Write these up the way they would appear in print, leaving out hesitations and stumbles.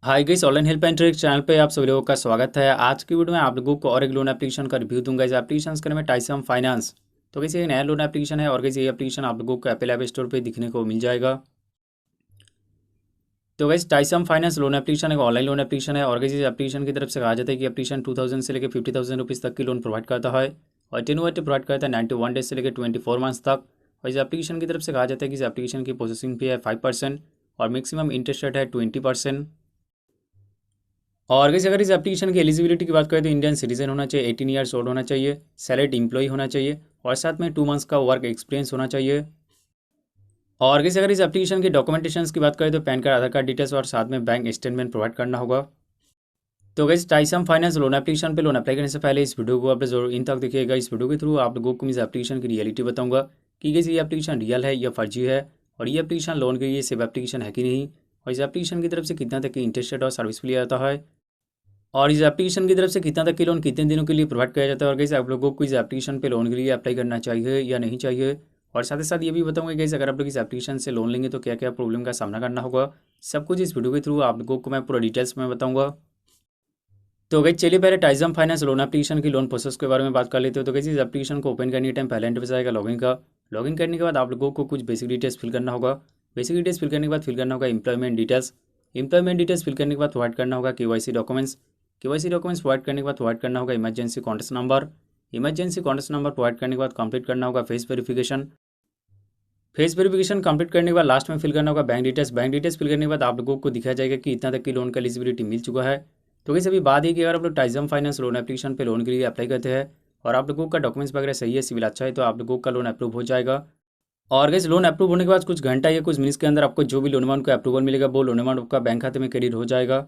Hi guys, online help and tricks channel पे आप सभी लोगों का स्वागत है। आज की वीडियो में आप लोगों को और एक लोन एप्लीकेशन का रिव्यू दूंगा। इस एप्लीकेशन का नाम है टाइसम फाइनेंस। तो कैसे ये नया लोन एप्लीकेशन है और कैसे ये एप्लीकेशन आप लोगों को एप्पल ऐप स्टोर पे दिखने को मिल जाएगा। तो गाइस, टाइसम फाइनेंस लोन एप्लीकेशन एक ऑनलाइन लोन एप्लीकेशन है और कैसे इस एप्लीकेशन की तरफ से कहा जाता है कि एप्लीकेशन 2000 से लेकर 50,000 रुपीज़ तक की लोन प्रोवाइड करता है और टेन्योर प्रोवाइड करता है 91 डेज से लेकर 24 मंथ्स तक। और इस एप्लीकेशन की तरफ से कहा जाता है कि इस एप्लीकेशन की प्रोसेसिंग फी है 5% और मैक्सिमम इंटरेस्ट रेट है 20%। और वैसे अगर इस एप्लीकेशन की एलिजिबिलिटी की बात करें तो इंडियन सिटीजन होना चाहिए, 18 ईयर्स ओल्ड होना चाहिए, सैलरीड एम्प्लॉय होना चाहिए और साथ में 2 मंथ्स का वर्क एक्सपीरियंस होना चाहिए। और वैसे अगर इस एप्लीकेशन की डॉक्यूमेंटेशन की बात करें तो पैन कार्ड, आधार कार्ड डिटेल्स और साथ में बैंक स्टेटमेंट प्रोवाइड करना होगा। तो गैस, टाइसम फाइनेंस लोन एप्लीकेशन पे लोन अप्लाई करने से पहले इस वीडियो को आप जरूर इन तक देखिएगा। इस वीडियो के थ्रू आप लोगों को इस एप्लीकेशन की रियलिटी बताऊंगा कि गैस ये एप्लीकेशन रियल है या फर्जी है और ये एप्लीकेशन लोन के लिए सेफ एप्लीकेशन है कि नहीं, और इस एप्लीकेशन की तरफ से कितना तक की इंटरेस्ट रेट और सर्विस लिया जाता है, और इस एप्लीकेशन की तरफ से कितना तक की लोन कितने दिनों के लिए प्रोवाइड किया जाता है, और कैसे आप लोगों को इस एप्लीकेशन पे लोन के लिए अप्लाई करना चाहिए या नहीं चाहिए। और साथ ही साथ ये भी बताऊंगा कैसे अगर आप लोग इस एप्लीकेशन से लोन लेंगे तो क्या क्या प्रॉब्लम का सामना करना होगा। सब कुछ इस वीडियो के थ्रू आप लोगों को मैं पूरा डिटेल्स में बताऊंगा। तो गई चलिए पहले टाइजम फाइनेंस लोन एप्लीकेशन की लोन प्रोसेस के बारे में बात कर लेते हो। तो कैसे इस एप्लीकेशन को ओपन करने के टाइम पहले इंटरफेस आएगा लॉगिन का। लॉगिन करने के बाद आप लोगों को कुछ बेसिक डिटेल्स फिल करना होगा। बेसिक डिटेल्स फिल करने के बाद फिल करना होगा employment details. Employment details fill करने के बाद प्रोवाइड करना होगा KYC documents. KYC documents provide करने के बाद प्रोवाइड करना होगा emergency contact number. Emergency contact number provide करने के बाद कंप्लीट करना होगा face verification. Face verification complete करने के बाद लास्ट में फिल करना होगा bank details. Bank details fill करने के बाद आप लोगों को दिखाया जाएगा कि इतना तक की लोन का एलिजिबिलिटी मिल चुका है। तो कैसे अभी बात है कि अगर आप लोग टाइजम फाइनेंस लोन एप्लीकेशन पे लोन के लिए अप्लाई करते हैं और आप लोगों का डॉक्यूमेंट्स वगैरह सही है, सिविल अच्छा है, तो आप लोगों का लोन अप्रूव हो जाएगा। और गैस, लोन अप्रूव होने के बाद कुछ घंटा या कुछ मिनट्स के अंदर आपको जो भी लोन अमाउंट का अप्रूवल मिलेगा वो लोन अमाउंट आपका बैंक खाते में क्रेडिट हो जाएगा।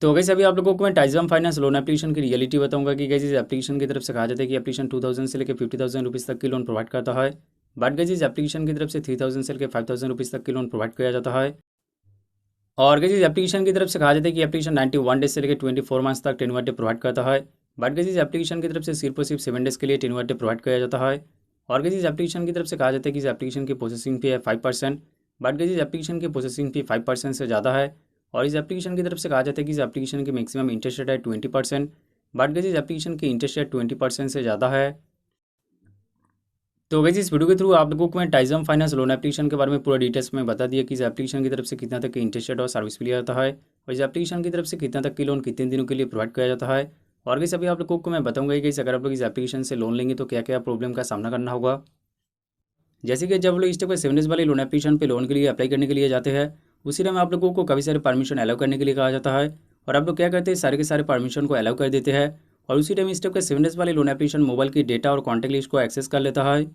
तो गैस, अभी आप लोगों को मैं टाइजम फाइनेंस लोन एप्लीकेशन की रियलिटी बताऊंगा कि गैस इस एप्लीकेशन की तरफ से कहा जाता है कि एप्लीकेशन 2000 से लेकर 50,000 रुपीज़ तक की लोन प्रोवाइड करता है। बट गैस, इस एप्लीकेशन की तरफ से 3000 से लेकर 5000 रुपीज़ तक की लोन प्रोवाइड किया जाता है। और गैस, इस एप्लीकेशन की तरफ से कहा जाता है कि एप्लीकेशन 91 डेज से लेकर 24 मंथ्स तक टेन्योर डे प्रोवाइड करता है। बट गैस, इस एप्लीकेशन की तरफ से सिर्फ और सिर्फ 7 डेज के लिए टेन्योर डे प्रोवाइड किया जाता है। और गैस, इस एप्लीकेशन की तरफ से कहा जाता है कि इस एप्लीकेशन की प्रोसेसिंग फी है 5%। बट गैस, इस एप्लीकेशन की प्रोसेसिंग फी 5% से ज़्यादा है। और इस एप्लीकेशन की तरफ से कहा जाता है कि इस एप्लीकेशन की मैक्सिमम इंटरेस्ट रेट है 20%। बट गैस, इस एप्लीकेशन की इंटरेस्ट रेट 20% से ज़्यादा है। तो वैसे इस वीडियो के थ्रू आप लोगों को मैं टाइजम फाइनेंस लोन एप्लीकेशन के बारे में पूरा डिटेल्स में बता दिया कि इस एप्लीकेशन की तरफ से कितना तक की इंटरेस्ट रेट और सर्विस लिया जाता है और इस एप्लीकेशन की तरफ से कितना तक की लोन कितने दिनों के लिए प्रोवाइड किया जाता है। और वैसे अभी आप लोगों को मैं बताऊंगा कि अगर आप लोग इस एप्लीकेशन से लोन लेंगे तो क्या क्या प्रॉब्लम का सामना करना होगा। जैसे कि जब लोग इस टाइप के 7 डेज वाले लोन एप्लीकेशन पे लोन के लिए अप्लाई करने के लिए जाते हैं, उसी टाइम आप लोगों को काफ़ी सारे परमिशन अलाउ करने के लिए कहा जाता है और आप लोग क्या करते हैं, सारे के सारे परमिशन को अलाउ कर देते हैं और उसी टाइम इस टाइप के 7 डेज वाले लोन एप्लीकेशन मोबाइल की डेटा और कॉन्टैक्ट लिस्ट को एक्सेस कर लेता है।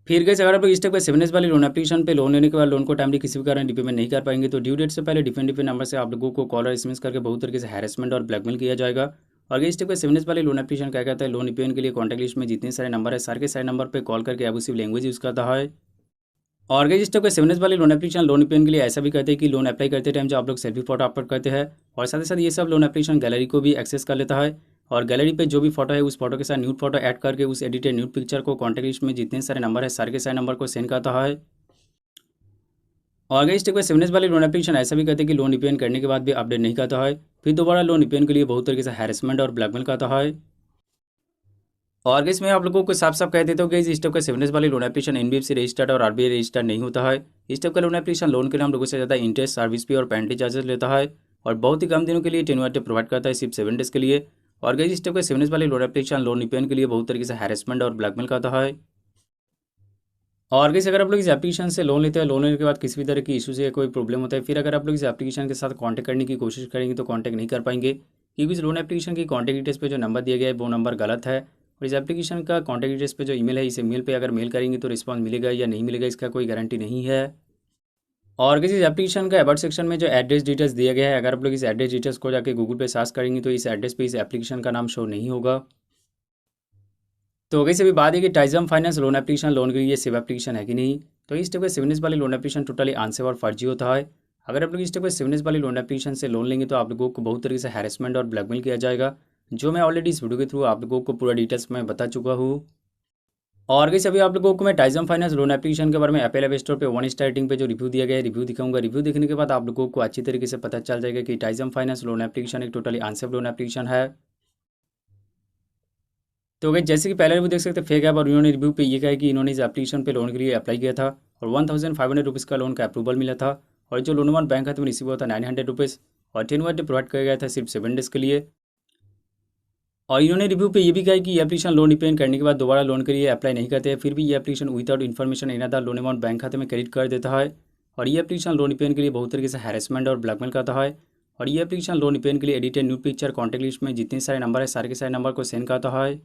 फिर गैस, अगर आप लोग इस टाइप का 7 डेज वाली लोन एप्लीकेशन पे लोन लेने के बाद लोन को टाइमली किसी भी कारण रिपेमेंट नहीं कर पाएंगे तो ड्यू डेट से पहले डिफरेंट डिफरेंट नंबर से आप लोगों को कॉल और एसएमएस करके बहुत तरीके से हैरेसमेंट और ब्लैकमेल किया जाएगा। और इस टाइप का 7 डेज वाले लोन एप्लीकेशन क्या कहता है, लोन रिपेमेंट के लिए कॉन्टैक्ट लिस्ट में जितने सारे नंबर है सारे के सारे नंबर पर कॉल करके अबूसिव लैंग्वेज यूज़ करता है। और गैस, इस टाइप का 7 डेज वाले लोन एप्लीकेशन लोन रिपेमेंट के लिए ऐसा भी कहते हैं कि लोन अप्लाई करते टाइम जो आप लोग सेल्फी फोटो अपलोड करते हैं और साथ ही साथ ये सब लोन एप्लीकेशन गैलरी को भी एक्सेस कर लेता है और गैलरी पे जो भी फोटो है उस फोटो के साथ न्यूड फोटो ऐड करके उस एडिटेड न्यूड पिक्चर को कॉन्टैक्ट लिस्ट में जितने सारे नंबर है सारे के सारे नंबर को सेंड करता है। और अगर इस टाइप का 7 डेज वाले लोन एप्लीकेशन ऐसा भी कहते हैं कि लोन रिपेमेंट करने के बाद भी अपडेट नहीं करता है, फिर दोबारा लोन रिपेमेंट के लिए बहुत तरीके से हैरेसमेंट और ब्लैकमेल करता है। और गैस, मैं आप लोगों को साफ साफ कह देता हूँ कि इस टाइप का 7 डेज वाले लोन एप्लीकेशन एनबीएफसी रजिस्टर्ड और आरबीआई रजिस्टर्ड नहीं होता है। इस टाइप का लोन एप्लीकेशन लोन के लिए हम लोगों से ज़्यादा इंटरेस्ट, सर्विस फी और पेनल्टी चार्जेस लेता है और बहुत ही कम दिनों के लिए टेन्योर प्रोवाइड करता है, सिर्फ 7 डेज के लिए। और गैस, इस टाइप का 7 डेज वाले लोन एप्लीकेशन लोन रिपेमेंट के लिए बहुत तरीके से हैरेसमेंट और ब्लैकमेल करता है। और कैसे अगर आप लोग इस एप्लीकेशन से लोन लेते हैं, लोन लेने के बाद किसी भी तरह की इशू या कोई प्रॉब्लम होता है, फिर अगर आप लोग इस एप्लीकेशन के साथ कांटेक्ट करने की कोशिश करेंगे तो कांटेक्ट नहीं कर पाएंगे क्योंकि इस लोन एप्लीकेशन की कांटेक्ट डिटेल्स पे जो नंबर दिया गया है वो नंबर गलत है और इस एप्लीकेशन का कांटेक्ट डिटेल्स पे जो ईमेल है इस ईमेल पे अगर मेल करेंगे तो रिस्पॉन्स मिलेगा या नहीं मिलेगा इसका कोई गारंटी नहीं है। और किसी एप्लीकेशन का अबाउट सेक्शन में जो एड्रेस डिटेल्स दिया गया है, अगर आप लोग इस एड्रेस डिटेल्स को जाके गूगल पे सर्च करेंगे तो इस एड्रेस पे इस एप्लीकेशन का नाम शो नहीं होगा। तो वैसे भी बात है कि टाइजम फाइनेंस लोन एप्लीकेशन लोन के लिए सेव एप्लीकेशन है कि नहीं। तो इस टाइप के 7 डेज वाले लोन एप्लीकेशन टोटली अनसेफ और फर्जी होता है। अगर आप लोग इस टाइप के 7 डेज वाले लोन एप्लीकेशन से लोन लेंगे तो आप लोगों को बहुत तरीके से हैरेसमेंट और ब्लैकमेल किया जाएगा, जो मैं ऑलरेडी इस वीडियो के थ्रू आप लोगों को पूरा डिटेल्स में बता चुका हूँ। और कैसे अभी आप लोगों को मैं टाइजम फाइनेंस लोन एप्लीकेशन के बारे में एप्पल ऐप स्टोर पे 1 स्टार रेटिंग पे जो रिव्यू दिया गया है रिव्यू दिखाऊंगा। रिव्यू देखने के बाद आप लोगों को अच्छी तरीके से पता चल जाएगा कि टाइजम फाइनेंस लोन एप्लीकेशन एक टोटली अनसेफ लोन एप्लीकेशन है। तो अगर जैसे कि पहले रिव्यू देख सकते हैं फेक ऐप, और इन्होंने रिव्यू पे ये कहा है कि इन्होंने इस एप्लीकेशन पे लोन के लिए अप्लाई किया था और 1500 रुपीज़ का लोन का अप्रूवल मिला था, और जो लोन अमाउंट बैंक खाते में रिसीव हुआ था 900 रुपीज़, और 10 वर्ड प्रोवाइड किया गया था सिर्फ 7 डेज़ के लिए। और इन्होंने रिव्यू पे ये भी कहा है कि ये एप्लीकेशन लोन रिपेमेंट करने के बाद दोबारा लोन के लिए अप्लाई नहीं करते हैं, फिर भी ये application without information in other loan amount bank खाते में क्रेडिट कर देता है। और ये एप्लीकेशन लोन रिपेमेंट के लिए बहुत तरीके से हैरेसमेंट और ब्लैकमेल करता है। और ये एप्लीकेशन लोन रिपेमेंट के लिए edited new picture contact list में जितने सारे नंबर है सारे के सारे नंबर को सेंड करता है।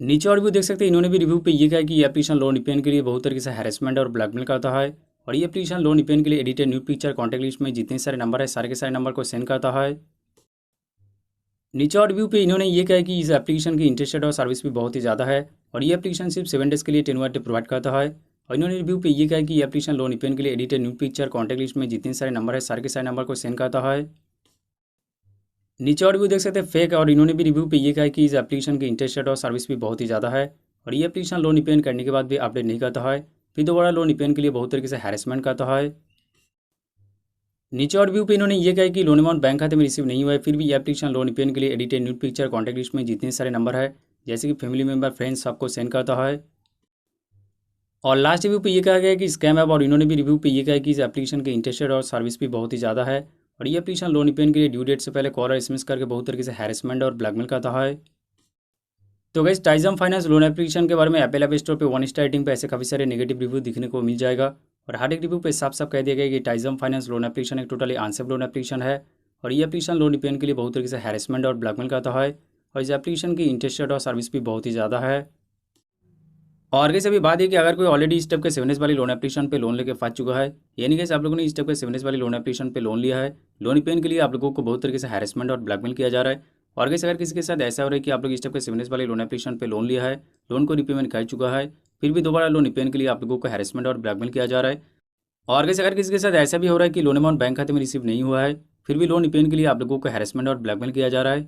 नीचे और भी देख सकते हैं इन्होंने भी रिव्यू पे ये कहा है कि ये एप्लीकेशन लोन रिपेमेंट के लिए बहुत तरीके से हैरेसमेंट और ब्लैकमेल करता है। और ये एप्लीकेशन लोन रिपेमेंट के लिए edited new picture contact list में जितने सारे नंबर है सारे के सारे नंबर को सेंड करता है। नीचे और रिव्यू पे इन्होंने ये कहा है कि इस एप्लीकेशन की इंटरेस्ट रेट और सर्विस भी बहुत ही ज़्यादा है, और ये एप्लीकेशन सिर्फ 7 डेज़ के लिए 10 वर्ड प्रोवाइड करता है। और इन्होंने रिव्यू पे ये कहा है कि ये एप्लीकेशन लोन रिपेमेंट के लिए edited new picture contact list में जितने सारे नंबर है सारे के सारे नंबर को सेंड करता है। नीचे और रिव्यू देख सकते हैं फेक, और इन्होंने भी रिव्यू पे ये कहा है कि इस एप्लीकेशन की इंटरेस्ट रेट और सर्विस भी बहुत ही ज़्यादा है, और ये एप्लीकेशन लोन रिपेमेंट करने के बाद भी अपडेट नहीं करता है, फिर दोबारा लोन रिपेमेंट के लिए बहुत तरीके से हैरेसमेंट करता है। नीचे और व्यू पे इन्होंने ये कहा है कि लोन अमाउंट बैंक खाते में रिसीव नहीं हुआ है, फिर भी ये एप्लीकेशन लोन रिपेमेंट के लिए edited new picture contact list में जितने सारे नंबर है जैसे कि फैमिली मेंबर फ्रेंड्स सबको सेंड करता है। और लास्ट रिव्यू पे ये कहा गया है कि स्कैम ऐप, और इन्होंने भी रिव्यू पे ये कहा है कि इस एप्लीकेशन के इंटरेस्ट और सर्विस भी बहुत ही ज़्यादा है, और ये एप्लीकेशन लोन रिपेमेंट के लिए ड्यू डेट से पहले कॉल और एसएमएस करके बहुत तरीके से हैरेसमेंट और ब्लैकमेल करता है। तो गाइस टाइजम फाइनेंस लोन एप्लीकेशन के बारे में एप्पल ऐप स्टोर पे 1 स्टार रेटिंग पे ऐसे काफ़ी सारे नेगेटिव रिव्यू दिखने को मिल जाएगा, और हर एक रिव्यू पे साफ साफ कह दिया गया कि टाइजम फाइनेंस लोन एप्लीकेशन एक टोटली अनसेफ लोन एप्लीकेशन है, और ये एप्लीकेशन लोन रिपेमेंट के लिए बहुत तरीके से हैरेसमेंट और ब्लैकमेल करता है, और इस एप्लीकेशन की इंटरेस्ट रेट और सर्विस भी बहुत ही ज़्यादा है। और कैसे अभी बात है कि अगर कोई ऑलरेडी इस टाइप के 7 डेज़ वाली लोन एप्लीकेशन पे लोन लेके फंस चुका है, यानी कि आप लोगों ने इस टाइप के 7 डेज़ वाली लोन एप्लीकेशन पे लोन लिया है, लोन रिपेमेंट के लिए आप लोगों को बहुत तरीके से हैरेसमेंट और ब्लैकमेल किया जा रहा है। और कैसे अगर किसी के साथ ऐसा हो रहा है कि आप लोग इस टाइप के 7 डेज़ वाली लोन एप्लीकेशन पे लोन लिया है, लोन को रिपेमेंट कर चुका है, फिर भी दोबारा लोन रिपेमेंट के लिए आप लोगों को हैरेसमेंट और ब्लैकमेल किया जा रहा है। और कैसे अगर किसी के साथ ऐसा भी हो रहा है कि लोन अमाउंट बैंक खाते में रिसीव नहीं हुआ है, फिर भी लोन रिपेमेंट के लिए आप लोगों को हैरेसमेंट और ब्लैकमेल किया जा रहा है,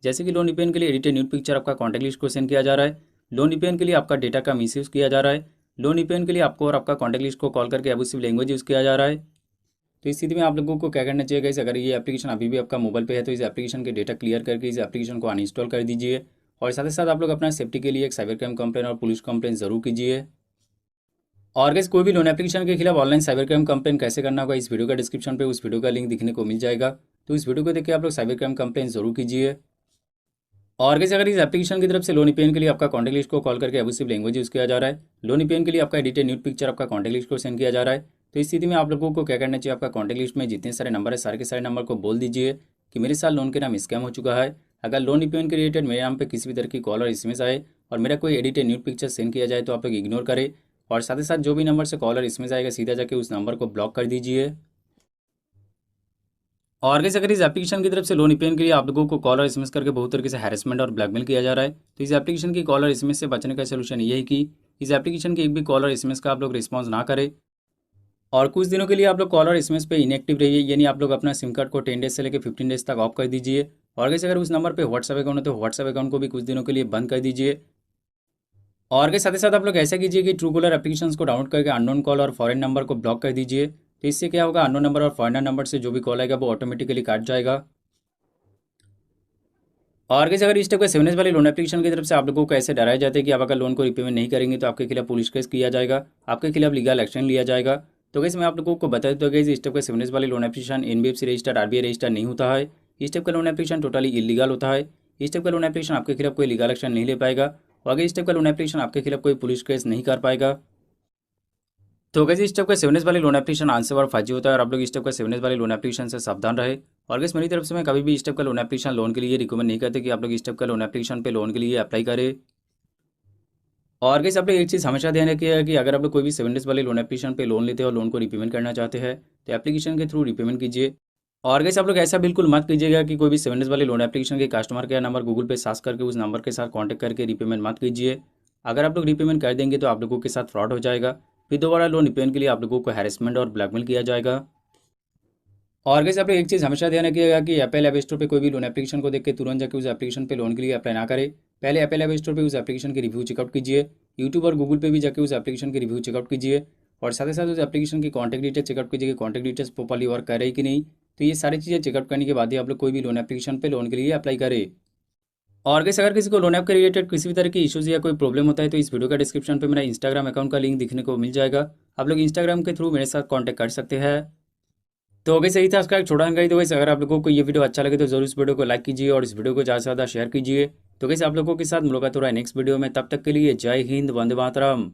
जैसे कि लोन रिपेमेंट के लिए एडिटेड न्यू पिक्चर आपका कॉन्टैक्ट लिस्ट को सेंड किया जा रहा है, लोन रिपेमेंट के लिए आपका डेटा का मिसयूज़ किया जा रहा है, लोन रिपेमेंट के लिए आपको और आपका कॉन्टैक्ट लिस्ट को कॉल करके अब्यूसिव लैंग्वेज यूज़ किया जा रहा है। तो इस स्थिति में आप लोगों को क्या करना चाहिए गाइस, अगर ये एप्लीकेशन अभी भी आपका मोबाइल पे है तो इस एप्लीकेशन के डेटा क्लियर करके इस एप्लीकेशन को अनइंस्टॉल कर दीजिए, और साथ ही साथ आप लोग अपना सेफ्टी के लिए एक साइबर क्राइम कंप्लेन और पुलिस कंप्लेन जरूर कीजिए। और गाइस कोई भी लोन एप्लीकेशन के खिलाफ ऑनलाइन साइबर क्राइम कंप्लेन कैसे करना होगा, इस वीडियो का डिस्क्रिप्शन पे उस वीडियो का लिंक दिखने को मिल जाएगा, तो इस वीडियो को देख के आप लोग साइबर क्राइम कंप्लेन जरूर कीजिए। और कैसे अगर इस एप्लीकेशन की तरफ से लोन रिपेमेंट के लिए आपका कॉन्टैक्ट लिस्ट को कॉल करके अब्यूसिव लैंग्वेज यूज़ किया जा रहा है, लोन रिपेमेंट के लिए आपका एडिटेड न्यूड पिक्चर आपका कॉन्टैक्ट लिस्ट को सेंड किया जा रहा है, तो इस स्थिति में आप लोगों को क्या करना चाहिए, आपका कॉन्टैक्ट लिस्ट में जितने सारे नंबर है सारे के सारे नंबर को बोल दीजिए कि मेरे साथ लोन के नाम स्कैम हो चुका है। अगर लोन रिपेमेंट के रिलेटेड मेरे नाम पर किसी भी तरह की कॉल और एसएमएस आए और मेरा कोई एडिटेड न्यूड पिक्चर सेंड किया जाए तो आप लोग इग्नोर करें, और साथ ही साथ जो भी नंबर से कॉल और एसएमएस आएगा सीधा जाके उस नंबर को ब्लॉक कर दीजिए। और कैसे अगर इस एप्लीकेशन की तरफ से लोन रिपेमेंट के लिए आप लोगों को कॉल और एसएमएस करके बहुत तरीके से हैरेसमेंट और ब्लैकमेल किया जा रहा है, तो इस एप्लीकेशन की कॉल और एसएमएस से बचने का सोल्यूशन ये है कि इस एप्लीकेशन की एक भी कॉल और एसएमएस का आप लोग रिस्पॉन्स ना करें, और कुछ दिनों के लिए आप लोग कॉल और एसएमएस पे इनएक्टिव रहिए, यानी आप लोग अपना सिम कार्ड को 10 डेज से लेकर 15 डेज तक ऑफ कर दीजिए। और कैसे अगर उस नंबर पर व्हाट्सएप अकाउंट है तो व्हाट्सएप अकाउंट को भी कुछ दिनों के लिए बंद कर दीजिए। और के साथ ही साथ आप लोग ऐसा कीजिए कि ट्रू कॉलर एप्लीकेशन को डाउनलोड करके अननोन कॉल और फॉरेन नंबर को ब्लॉक कर दीजिए, तो इससे क्या होगा, अननोन नंबर और फॉरेनर नंबर से जो भी कॉल आएगा वो ऑटोमेटिकली काट जाएगा। और कैसे अगर इस टाइप का 7 डेज़ वाली लोन एप्लीकेशन की तरफ से आप लोगों को ऐसे डराया जाता है कि आप अगर लोन को रिपेमेंट नहीं करेंगे तो आपके खिलाफ पुलिस केस किया जाएगा, आपके खिलाफ लीगल एक्शन लिया जाएगा। तो कैसे मैं आप लोगों को बता देता हूँ कि इस टाइप का 7 डेज़ वाली loan application NBFC registered RBI registered नहीं होता है, इस टाइप का लोन एप्लीकेशन टोटली इलीगल होता है, इस टाइप का लोन एप्लीकेशन आपके खिलाफ कोई लीगल एक्शन नहीं ले पाएगा, और अगर इस टाइप का लोन एप्लीकेशन आपके खिलाफ कोई पुलिस केस नहीं कर पाएगा। तो कैसे इस टाइप का 7 डेज़ वाली लोन एप्लीकेशन आंसर और फर्जी होता है, और आप लोग इस टाइप का 7 डेज़ वाली लोन एप्लीकेशन से सावधान रहे। और कैसे मेरी तरफ से मैं कभी भी इस टाइप का लोन एप्लीकेशन लोन के लिए रिकमेंड नहीं करते कि आप लोग इस टाइप का लोन एप्लीकेशन पे लोन के लिए अप्लाई करें। और कैसे आप लोग एक चीज़ हमेशा ध्यान रखिएगा कि अगर आप लोग कोई भी 7 डेज़ वाली लोन एप्लीकेशन पे लोन लेते हो और लोन को रिपेमेंट करना चाहते हैं तो एप्लीकेशन के थ्रू रिपेमेंट कीजिए। और कैसे आप लोग ऐसा बिल्कुल मत कीजिएगा कि कोई भी 7 डेज़ वाली लोन एप्लीकेशन के कस्टमर केयर नंबर गूगल पे सर्च करके उस नंबर के साथ कॉन्टैक्ट करके रिपेमेंट मत कीजिए। अगर आप लोग रिपेमेंट कर देंगे तो आप लोगों के साथ फ्रॉड हो जाएगा, फिर दोबारा लोन रिपेमेंट के लिए आप लोगों को हैरेसमेंट और ब्लैकमेल किया जाएगा। और कैसे आप लोग एक चीज़ हमेशा ध्यान रखिएगा कि एप्पल ऐप स्टोर पे कोई भी लोन एप्लीकेशन को देख के तुरंत जाकर उस एप्लीकेशन पे लोन के लिए अप्लाई ना करें, पहले एप्पल ऐप स्टोर पे उस एप्लीकेशन की रिव्यू चेकआउट कीजिए, यूट्यूब और गूगल पे भी जाके उस एप्लीकेशन की रिव्यू चेकआउट कीजिए, और साथ ही साथ उस एप्लीकेशन की कॉन्टैक्ट डिटेल्स चेकआउट कीजिए कि कॉन्टैक्ट डिटेल्स प्रॉपर्ली वर्क कर रही है कि नहीं। तो ये सारी चीज़ें चेकआउट करने के बाद ही आप लोग कोई भी लोन एप्लीकेशन पे लोन के लिए अप्लाई करें। और कैसे अगर किसी को लोन ऐप के रिलेटेड किसी भी तरह की इश्यूज या कोई प्रॉब्लम होता है तो इस वीडियो का डिस्क्रिप्शन पे मेरा इंस्टाग्राम अकाउंट का लिंक दिखने को मिल जाएगा, आप लोग इंस्टाग्राम के थ्रू मेरे साथ कांटेक्ट कर सकते हैं। तो वैसे ही था उसका एक छोटा जानकारी। तो वैसे अगर आप लोगों को ये वीडियो अच्छा लगे तो जरूर इस वीडियो को लाइक कीजिए और इस वीडियो को ज़्यादा से ज़्यादा शेयर कीजिए। तो कैसे आप लोगों के साथ मुलाकात हो रहा है नेक्स्ट वीडियो में, तब तक के लिए जय हिंद, वंदे मातरम।